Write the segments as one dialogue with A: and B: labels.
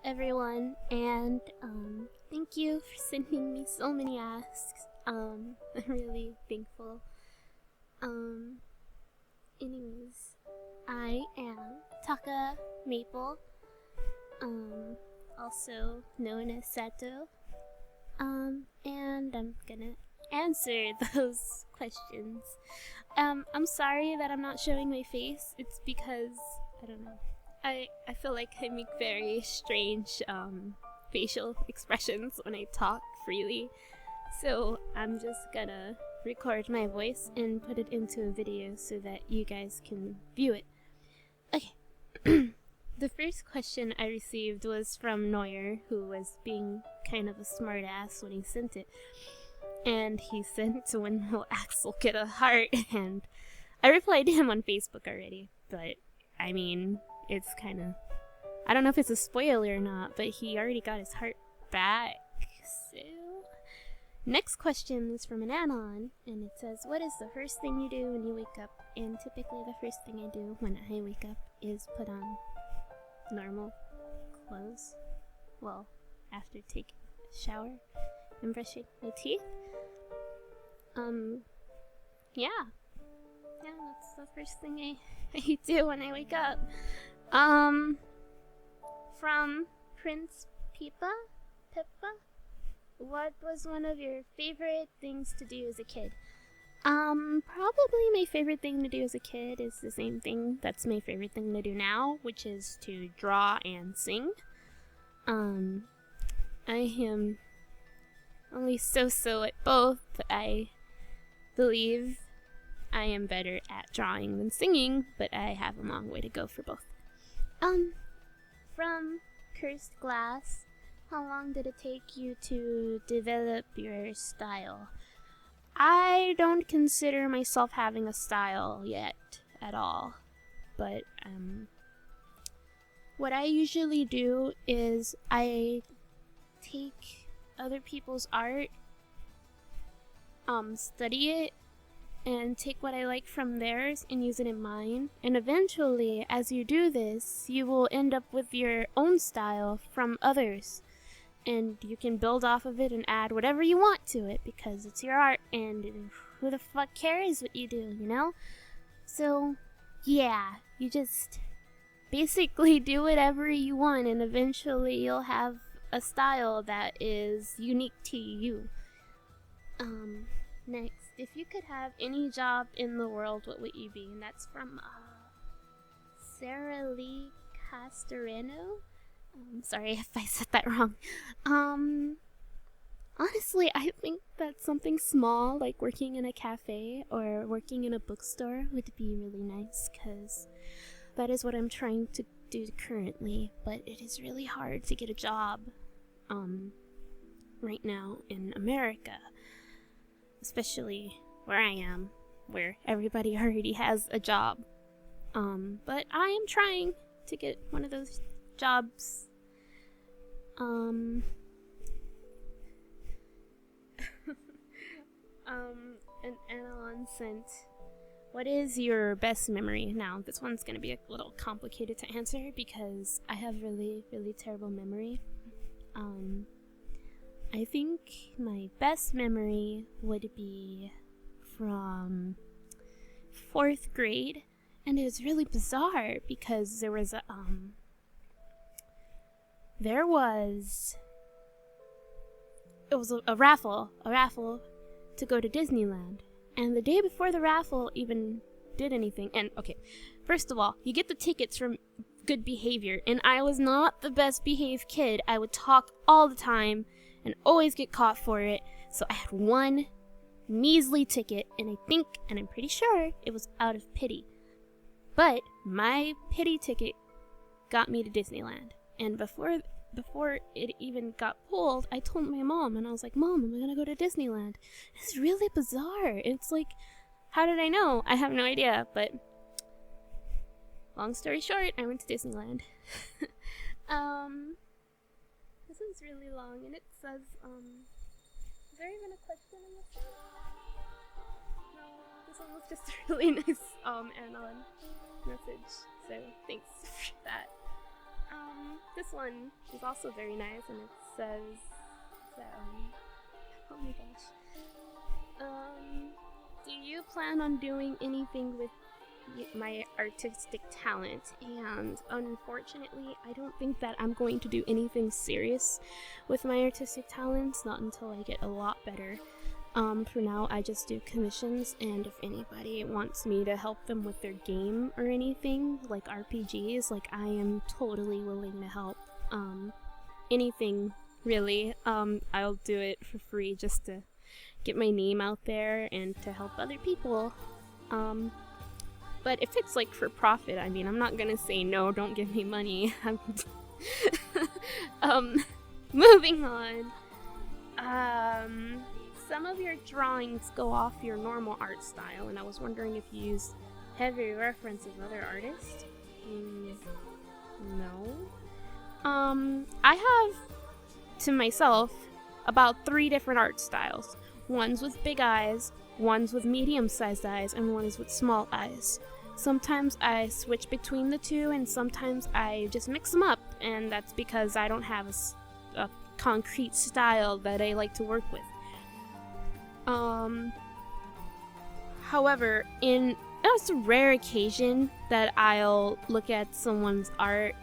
A: everyone, and thank you for sending me so many asks. I'm really thankful. Anyways, I am taka-maple, also known as Sato, and I'm gonna answer those questions. I'm sorry that I'm not showing my face. It's because, I don't know, I feel like I make very strange facial expressions when I talk freely, so I'm just gonna record my voice and put it into a video so that you guys can view it. Okay. The first question I received was from Neuer, who was being kind of a smart ass when he sent it. And he sent, when will Axel get a heart? And I replied to him on Facebook already, but I mean, it's kind of, I don't know if it's a spoiler or not, but he already got his heart back. So next question is from an anon, and it says, what is the first thing you do when you wake up? And typically the first thing I do when I wake up is put on normal clothes. Well, after taking a shower and brushing my teeth. Yeah, that's the first thing I do when I wake up. From Prince Pippa, what was one of your favorite things to do as a kid? Probably my favorite thing to do as a kid is the same thing that's my favorite thing to do now, which is to draw and sing. I am only so-so at both. I believe I am better at drawing than singing, but I have a long way to go for both. From Cursed Glass, how long did it take you to develop your style? I don't consider myself having a style yet at all, but what I usually do is I take other people's art, study it, and take what I like from theirs and use it in mine. And eventually, as you do this, you will end up with your own style from others. And you can build off of it and add whatever you want to it because it's your art, and who the fuck cares what you do, you know? So, yeah, you just basically do whatever you want, and eventually you'll have a style that is unique to you. Next, if you could have any job in the world, what would you be? And that's from Sarah Lee Castoreno. Sorry if I said that wrong. Honestly, I think that something small, like working in a cafe or working in a bookstore, would be really nice, because that is what I'm trying to do currently, but it is really hard to get a job right now in America, especially where I am, where everybody already has a job. But I am trying to get one of those jobs. An anon sent, what is your best memory? Now, this one's gonna be a little complicated to answer because I have really, really terrible memory. I think my best memory would be from 4th grade, and it was really bizarre because there was a raffle to go to Disneyland, and the day before the raffle even did anything, and okay, first of all, you get the tickets from good behavior, and I was not the best behaved kid. I would talk all the time and always get caught for it, so I had one measly ticket, and I'm pretty sure it was out of pity, but my pity ticket got me to Disneyland, and before it even got pulled, I told my mom, and I was like, Mom, I'm gonna go to Disneyland. It's really bizarre. It's like, how did I know? I have no idea, but long story short, I went to Disneyland. This one's really long, and it says, is there even a question in this one? No, this one was just a really nice, anon message, so thanks for that. this one is also very nice, and it says, oh my gosh. Do you plan on doing anything with my artistic talent? And unfortunately, I don't think that I'm going to do anything serious with my artistic talents, not until I get a lot better. For now, I just do commissions, and if anybody wants me to help them with their game or anything, like RPGs, like, I am totally willing to help. Anything, really. I'll do it for free just to get my name out there and to help other people. But if it's, like, for profit, I mean, I'm not gonna say no, don't give me money. Moving on. Some of your drawings go off your normal art style, and I was wondering if you use heavy reference of other artists? No. I have, to myself, about 3 different art styles. One's with big eyes, one's with medium-sized eyes, and one is with small eyes. Sometimes I switch between the 2, and sometimes I just mix them up, and that's because I don't have a concrete style that I like to work with. However, it's a rare occasion that I'll look at someone's art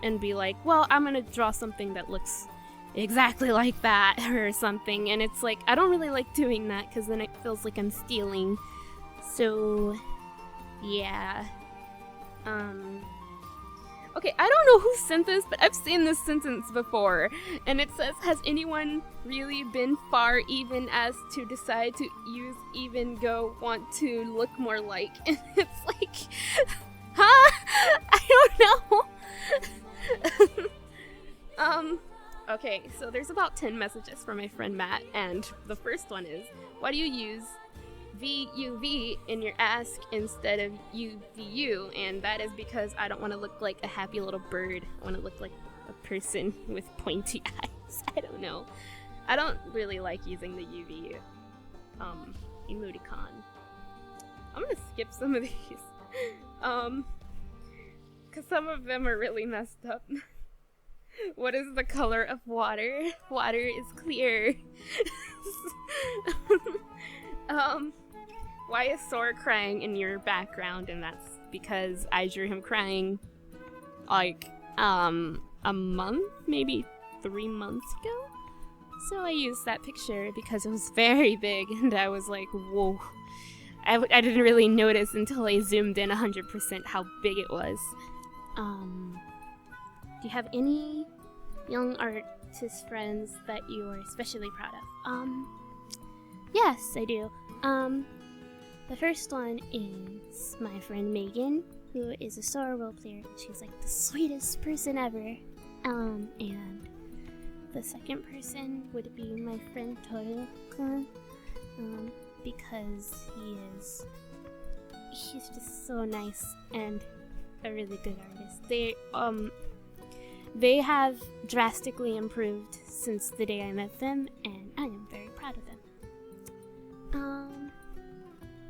A: and be like, well, I'm gonna draw something that looks exactly like that or something, and it's like, I don't really like doing that because then it feels like I'm stealing. So, yeah. Okay, I don't know who sent this, but I've seen this sentence before, and it says, has anyone really been far even as to decide to use even go want to look more like? And it's like, huh? I don't know. Okay, so there's about 10 messages from my friend Matt, and the first one is, why do you use VUV in your ask instead of UVU? And that is because I don't want to look like a happy little bird. I want to look like a person with pointy eyes. I don't know. I don't really like using the UV emoticon. I'm gonna skip some of these. Cause some of them are really messed up. What is the color of water? Water is clear. Why is Sora crying in your background? And that's because I drew him crying like a month, maybe 3 months ago. So I used that picture because it was very big, and I was like, whoa. I didn't really notice until I zoomed in 100% how big it was. Do you have any young artist friends that you are especially proud of? Yes, I do. The first one is my friend Megan, who is a Sora role player. She's like the sweetest person ever. And the second person would be my friend Toru-kun, because he's just so nice and a really good artist. They have drastically improved since the day I met them, and I am very proud of them.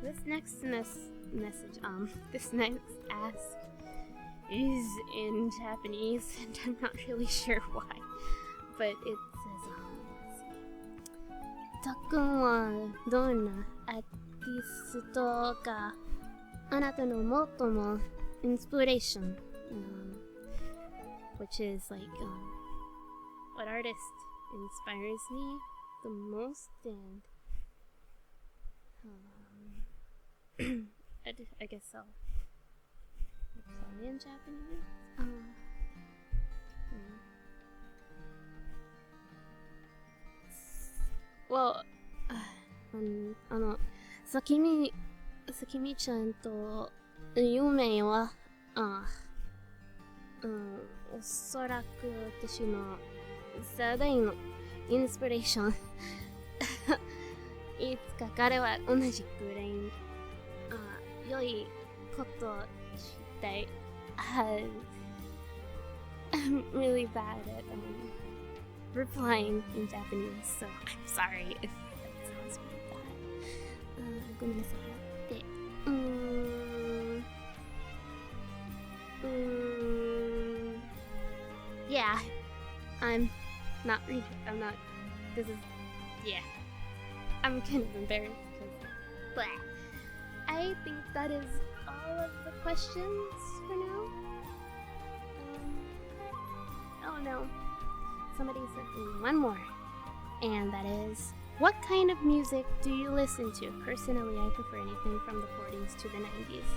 A: This next this next ask is in Japanese, and I'm not really sure why, but it says, たっくんはどんなアーティストがあなたの最もインスピレーション which is like what artist inspires me the most, and I guess I'll reply in Japanese. Well, さきみちゃんとゆめは、おそらく私の最大のインスピレーション。いつか彼は同じくらい良いことをしたい。I'm really bad at replying in Japanese, so I'm sorry if that sounds really bad. ごめんなさい。で、yeah, I'm not. This is. Yeah. I'm kind of embarrassed because. Blah. I think that is all of the questions for now. Oh no. Somebody sent me one more. And that is, what kind of music do you listen to? Personally, I prefer anything from the 40s to the 90s.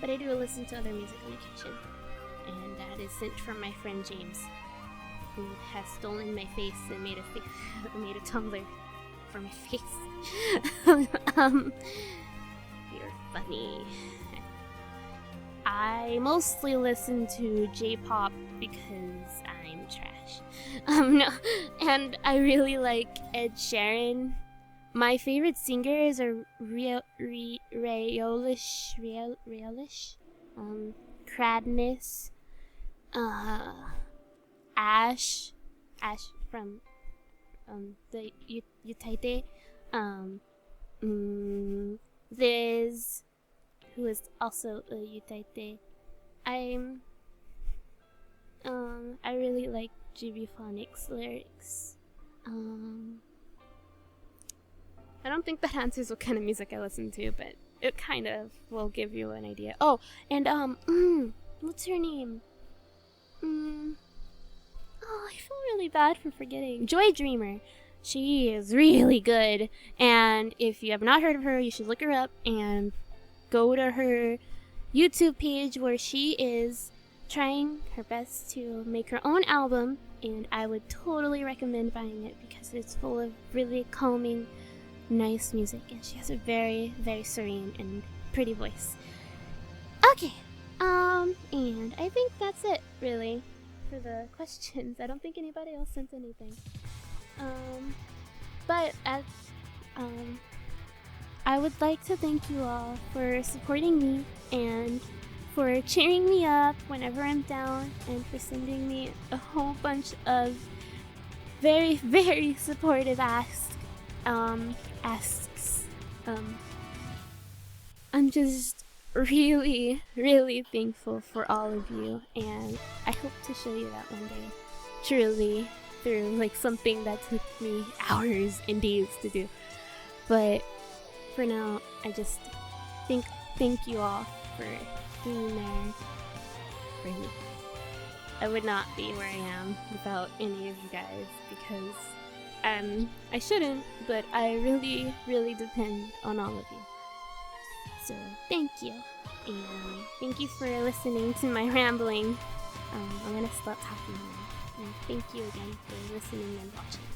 A: But I do listen to other music on occasion. And that is sent from my friend James, who has stolen my face and made a Tumblr for my face. You're funny. I mostly listen to J-pop because I'm trash. No, and I really like Ed Sheeran. My favorite singer is a Realish, Cradness, Ash from the Utaite, Liz, who is also a Utaite. I really like GB Phonics lyrics. I don't think that answers what kind of music I listen to, but it kind of will give you an idea. Oh, and what's her name? Oh, I feel really bad for forgetting. Joy Dreamer. She is really good, and if you have not heard of her, you should look her up and go to her YouTube page where she is trying her best to make her own album, and I would totally recommend buying it because it's full of really calming, nice music, and she has a very, very serene and pretty voice. Okay, and I think that's it, really, for the questions. I don't think anybody else sent anything. But I would like to thank you all for supporting me and for cheering me up whenever I'm down and for sending me a whole bunch of very, very supportive asks. I'm just really, really thankful for all of you, and I hope to show you that one day, truly, through like something that took me hours and days to do. But for now, I just thank you all for being there for me. I would not be where I am without any of you guys, because I shouldn't, but I really, really depend on all of you. So thank you, and thank you for listening to my rambling. I'm gonna stop talking now, and thank you again for listening and watching.